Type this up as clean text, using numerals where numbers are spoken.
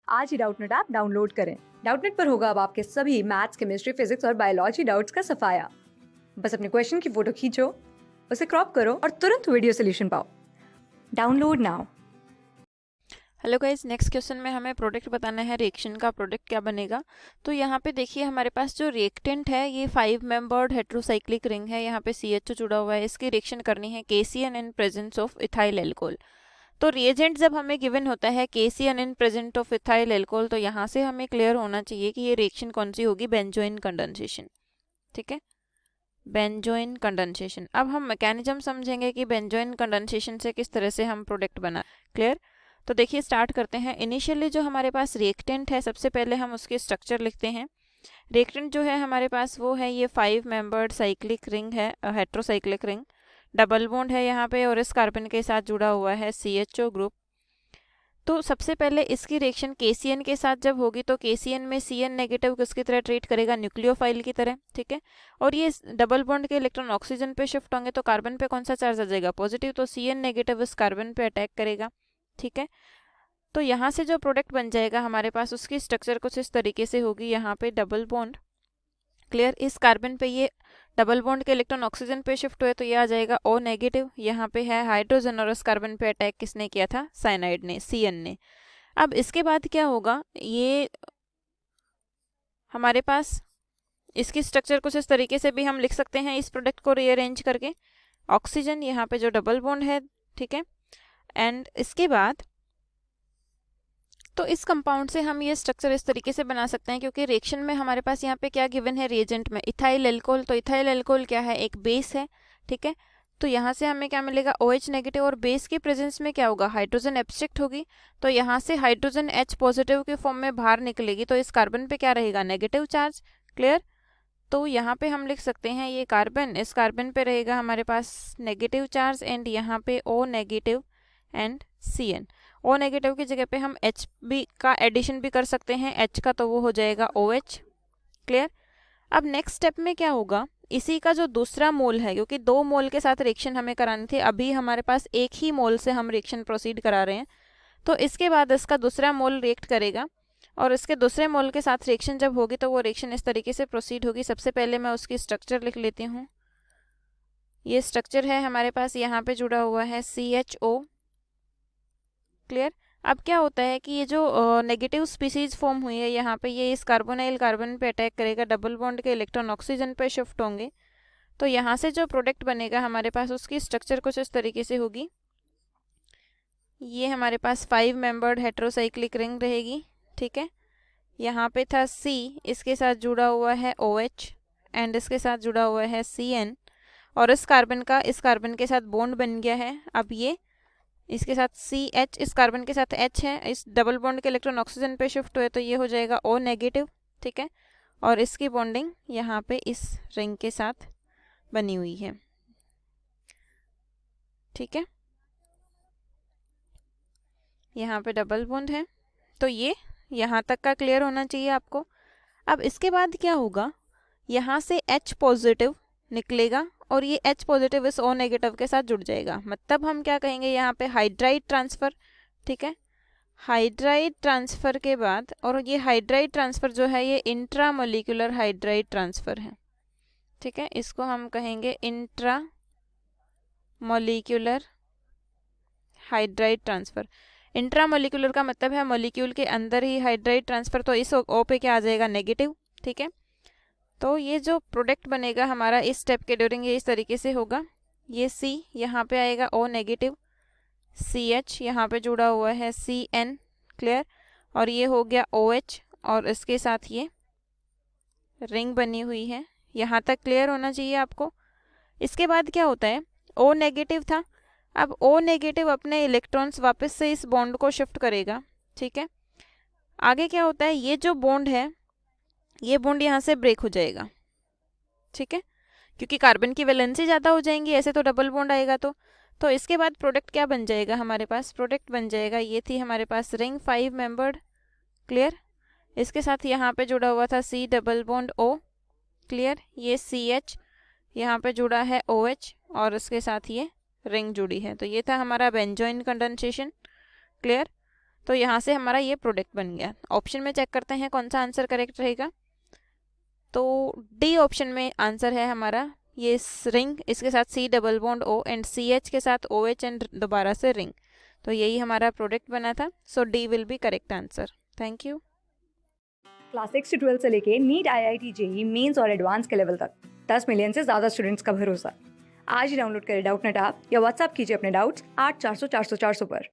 आज ही Doubtnut app download करें। Doubtnut पर होगा अब आपके सभी मैथ्स, केमिस्ट्री, फिजिक्स और बायोलॉजी डाउट्स का सफाया। बस अपने क्वेश्चन की फोटो खींचो, उसे क्रॉप करो और तुरंत वीडियो सोल्यूशन पाओ। Download now. Hello guys, next question में हमें प्रोडक्ट बताना है। रिएक्शन का प्रोडक्ट क्या बनेगा। तो यहाँ पे देखिए हमारे पास जो रिएक्टेंट है ये 5 मेंबर्ड हेट्रोसाइक्लिक रिंग है। यहाँ पे CHO जुड़ा हुआ है। इसकी रिएक्शन करनी है KCN in presence of ethyl alcohol. तो रिएजेंट जब हमें गिवन होता है KCN in present of ethyl alcohol, तो यहाँ से हमें क्लियर होना चाहिए कि ये रिएक्शन कौन सी होगी, बेंजोइन कंडेंसेशन। ठीक है, बेंजोइन कंडेंसेशन। अब हम मैकेनिज्म समझेंगे कि बेंजोइन कंडेंसेशन से किस तरह से हम प्रोडक्ट बना। क्लियर। तो देखिए स्टार्ट करते हैं। इनिशियली जो हमारे पास रिएक्टेंट है, सबसे पहले हम उसके स्ट्रक्चर लिखते हैं। रिएक्टेंट जो है हमारे पास वो है ये 5 मेंबर्ड साइक्लिक रिंग है, हेट्रोसाइक्लिक रिंग। डबल बॉन्ड है यहाँ पे और इस कार्बन के साथ जुड़ा हुआ है CHO ग्रुप। तो सबसे पहले इसकी रिएक्शन KCN के साथ जब होगी तो KCN में CN नेगेटिव किसकी तरह ट्रीट करेगा, न्यूक्लियोफाइल की तरह। ठीक है, और ये डबल बॉन्ड के इलेक्ट्रॉन ऑक्सीजन पे शिफ्ट होंगे तो कार्बन पे कौन सा चार्ज आ जाएगा, पॉजिटिव। तो CN नेगेटिव इस कार्बन पे अटैक करेगा। ठीक है, तो यहाँ से जो प्रोडक्ट बन जाएगा हमारे पास, उसकी स्ट्रक्चर कुछ इस तरीके से होगी। यहाँ पे डबल बॉन्ड। क्लियर। इस कार्बन पे ये डबल बॉन्ड के इलेक्ट्रॉन ऑक्सीजन पे शिफ्ट हुए तो ये आ जाएगा O नेगेटिव। यहाँ पे है हाइड्रोजन और इस कार्बन पे अटैक किसने किया था, साइनाइड ने, CN ने। अब इसके बाद क्या होगा, ये हमारे पास इसकी स्ट्रक्चर कुछ इस तरीके से भी हम लिख सकते हैं इस प्रोडक्ट को रीअरेंज करके। ऑक्सीजन यहाँ पे जो डबल बॉन्ड है, ठीक है, एंड इसके बाद तो इस कंपाउंड से हम ये स्ट्रक्चर इस तरीके से बना सकते हैं, क्योंकि रिएक्शन में हमारे पास यहाँ पे क्या गिवन है रिएजेंट में, इथाइल एल्कोहल। तो इथाइल एल्कोहल क्या है, एक बेस है। ठीक है, तो यहाँ से हमें क्या मिलेगा, OH नेगेटिव, और बेस की प्रेजेंस में क्या होगा, हाइड्रोजन एब्स्ट्रैक्ट होगी। तो यहाँ से हाइड्रोजन H पॉजिटिव के फॉर्म में बाहर निकलेगी, तो इस कार्बन पे क्या रहेगा, नेगेटिव चार्ज। क्लियर। तो यहाँ पे हम लिख सकते हैं ये कार्बन, इस कार्बन पे रहेगा हमारे पास नेगेटिव चार्ज, एंड यहाँ पे O negative and CN। O negative की जगह पे हम H भी का एडिशन भी कर सकते हैं, H का, तो वो हो जाएगा OH। क्लियर। अब नेक्स्ट स्टेप में क्या होगा, इसी का जो दूसरा मोल है, क्योंकि 2 मोल के साथ रिएक्शन हमें करानी थी, अभी हमारे पास एक ही मोल से हम रिएक्शन प्रोसीड करा रहे हैं। तो इसके बाद इसका दूसरा मोल रिएक्ट करेगा, और इसके दूसरे मोल के साथ रिएक्शन जब होगी तो वो रिएक्शन इस तरीके से प्रोसीड होगी। सबसे पहले मैं उसकी स्ट्रक्चर लिख लेती हूँ। ये स्ट्रक्चर है हमारे पास, यहाँ पे जुड़ा हुआ है CHO। क्लियर। अब क्या होता है कि ये जो नेगेटिव स्पीसीज फॉर्म हुई है यहाँ पे, ये इस कार्बोनाइल कार्बन पे अटैक करेगा, डबल बॉन्ड के इलेक्ट्रॉन ऑक्सीजन पे शिफ्ट होंगे। तो यहाँ से जो प्रोडक्ट बनेगा हमारे पास, उसकी स्ट्रक्चर कुछ इस तरीके से होगी। ये हमारे पास 5 मेंबर्ड हेट्रोसाइक्लिक रिंग रहेगी। ठीक है, यहाँ पे था C, इसके साथ जुड़ा हुआ है OH, एंड इसके साथ जुड़ा हुआ है CN, और इस कार्बन का इस कार्बन के साथ बॉन्ड बन गया है। अब ये इसके साथ CH, इस कार्बन के साथ H है, इस डबल बॉन्ड के इलेक्ट्रॉन ऑक्सीजन पे शिफ्ट हुए तो ये हो जाएगा O नेगेटिव। ठीक है, और इसकी बॉन्डिंग यहाँ पे इस रिंग के साथ बनी हुई है। ठीक है, यहाँ पे डबल बॉन्ड है, तो ये यहाँ तक का क्लियर होना चाहिए आपको। अब इसके बाद क्या होगा, यहाँ से H पॉजिटिव निकलेगा और ये H पॉजिटिव इस O नेगेटिव के साथ जुड़ जाएगा। मतलब हम क्या कहेंगे यहाँ पे, हाइड्राइड ट्रांसफ़र। ठीक है, हाइड्राइड ट्रांसफ़र के बाद, और ये हाइड्राइड ट्रांसफ़र जो है ये इंट्रामोलिकुलर हाइड्राइड ट्रांसफ़र है। ठीक है, इसको हम कहेंगे इंट्रामोलिकुलर हाइड्राइड ट्रांसफ़र। इंट्रामोलिकुलर का मतलब है मॉलिक्यूल के अंदर ही हाइड्राइड ट्रांसफ़र, तो इस O पे क्या आ जाएगा, नेगेटिव। ठीक है, तो ये जो प्रोडक्ट बनेगा हमारा इस स्टेप के ड्यूरिंग ये इस तरीके से होगा। ये C यहाँ पे आएगा O नेगेटिव, CH यहाँ पे जुड़ा हुआ है CN। क्लियर। और ये हो गया OH, और इसके साथ ये रिंग बनी हुई है। यहाँ तक क्लियर होना चाहिए आपको। इसके बाद क्या होता है, O नेगेटिव था, अब O नेगेटिव अपने इलेक्ट्रॉन्स वापस से इस बॉन्ड को शिफ्ट करेगा। ठीक है, आगे क्या होता है, ये जो बॉन्ड है ये बॉन्ड यहाँ से ब्रेक हो जाएगा। ठीक है, क्योंकि कार्बन की वैलेंसी ज़्यादा हो जाएंगी, ऐसे तो डबल बॉन्ड आएगा। तो इसके बाद प्रोडक्ट क्या बन जाएगा हमारे पास, प्रोडक्ट बन जाएगा, ये थी हमारे पास रिंग 5 मेंबर्ड। क्लियर। इसके साथ यहाँ पे जुड़ा हुआ था C double bond O। Clear. ये CH यहाँ पे जुड़ा है OH, और इसके साथ ये रिंग जुड़ी है। तो ये था हमारा बेंजोइन कंडेंसेशन। क्लियर। तो यहाँ से हमारा ये प्रोडक्ट बन गया। ऑप्शन में चेक करते हैं कौन सा आंसर करेक्ट रहेगा। तो डी ऑप्शन में आंसर है हमारा ये रिंग, इसके साथ C double bond O and CH के साथ OH एंड दोबारा से रिंग। तो यही हमारा प्रोडक्ट बना था। So D will be correct answer. Thank you. Class 6 से 12 से लेके नीट, IIT, JEE मेंस और एडवांस के लेवल तक 10 मिलियन से ज़्यादा स्टूडेंट्स का भरोसा। आज ही डाउनलोड करें डाउटनेट ऐप या व्हाट्सएप कीजिए अपने डाउट्स 8400 400 400 पर।